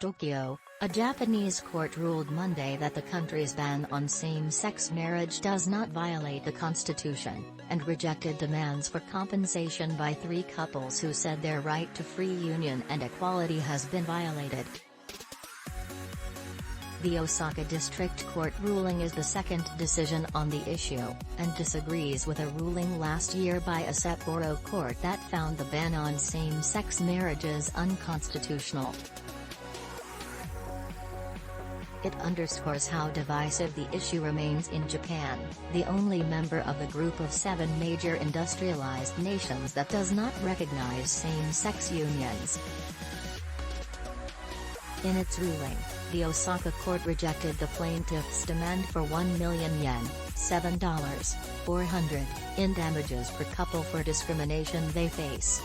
Tokyo, a Japanese court ruled Monday that the country's ban on same-sex marriage does not violate the constitution, and rejected demands for compensation by 3 couples who said their right to free union and equality has been violated. The Osaka District Court ruling is the second decision on the issue, and disagrees with a ruling last year by a Sapporo court that found the ban on same-sex marriages unconstitutional. It underscores how divisive the issue remains in Japan, the only member of the group of 7 major industrialized nations that does not recognize same-sex unions. In its ruling, the Osaka court rejected the plaintiff's demand for 1 million yen, $7,400, in damages per couple for discrimination they face.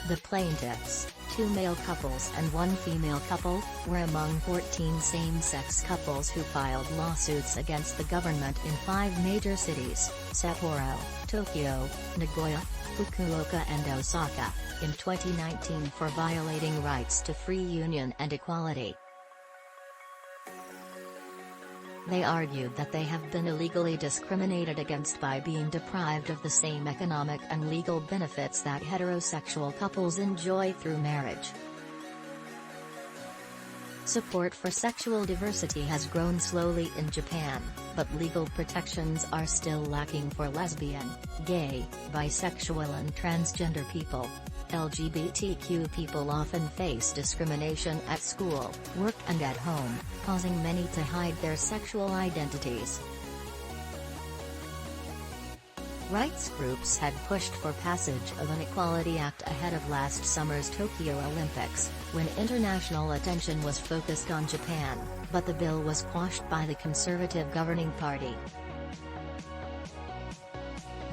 The plaintiffs, 2 male couples and 1 female couple, were among 14 same-sex couples who filed lawsuits against the government in 5 major cities, Sapporo, Tokyo, Nagoya, Fukuoka and Osaka, in 2019 for violating rights to free union and equality. They argued that they have been illegally discriminated against by being deprived of the same economic and legal benefits that heterosexual couples enjoy through marriage. Support for sexual diversity has grown slowly in Japan, but legal protections are still lacking for lesbian, gay, bisexual and transgender people. LGBTQ people often face discrimination at school, work and at home, causing many to hide their sexual identities. Rights groups had pushed for passage of an Equality Act ahead of last summer's Tokyo Olympics, when international attention was focused on Japan, but the bill was quashed by the conservative governing party.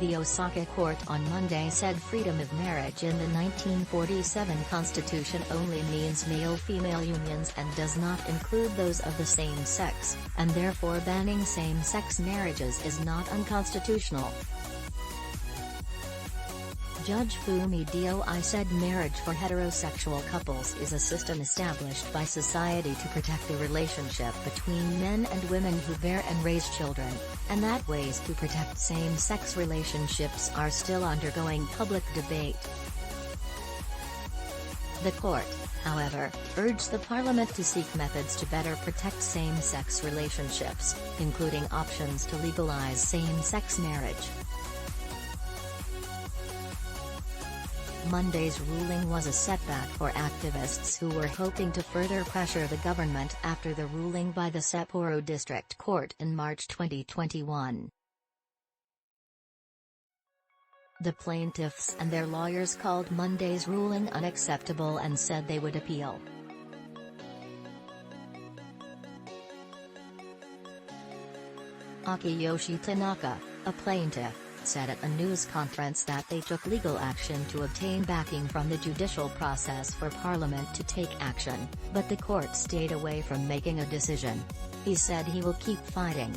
The Osaka court on Monday said freedom of marriage in the 1947 constitution only means male-female unions and does not include those of the same sex, and therefore banning same-sex marriages is not unconstitutional. Judge Fumi Doi said marriage for heterosexual couples is a system established by society to protect the relationship between men and women who bear and raise children, and that ways to protect same-sex relationships are still undergoing public debate. The court, however, urged the parliament to seek methods to better protect same-sex relationships, including options to legalize same-sex marriage. Monday's ruling was a setback for activists who were hoping to further pressure the government after the ruling by the Sapporo District Court in March 2021. The plaintiffs and their lawyers called Monday's ruling unacceptable and said they would appeal. Akiyoshi Tanaka, a plaintiff, said at a news conference that they took legal action to obtain backing from the judicial process for Parliament to take action, but the court stayed away from making a decision. He said he will keep fighting.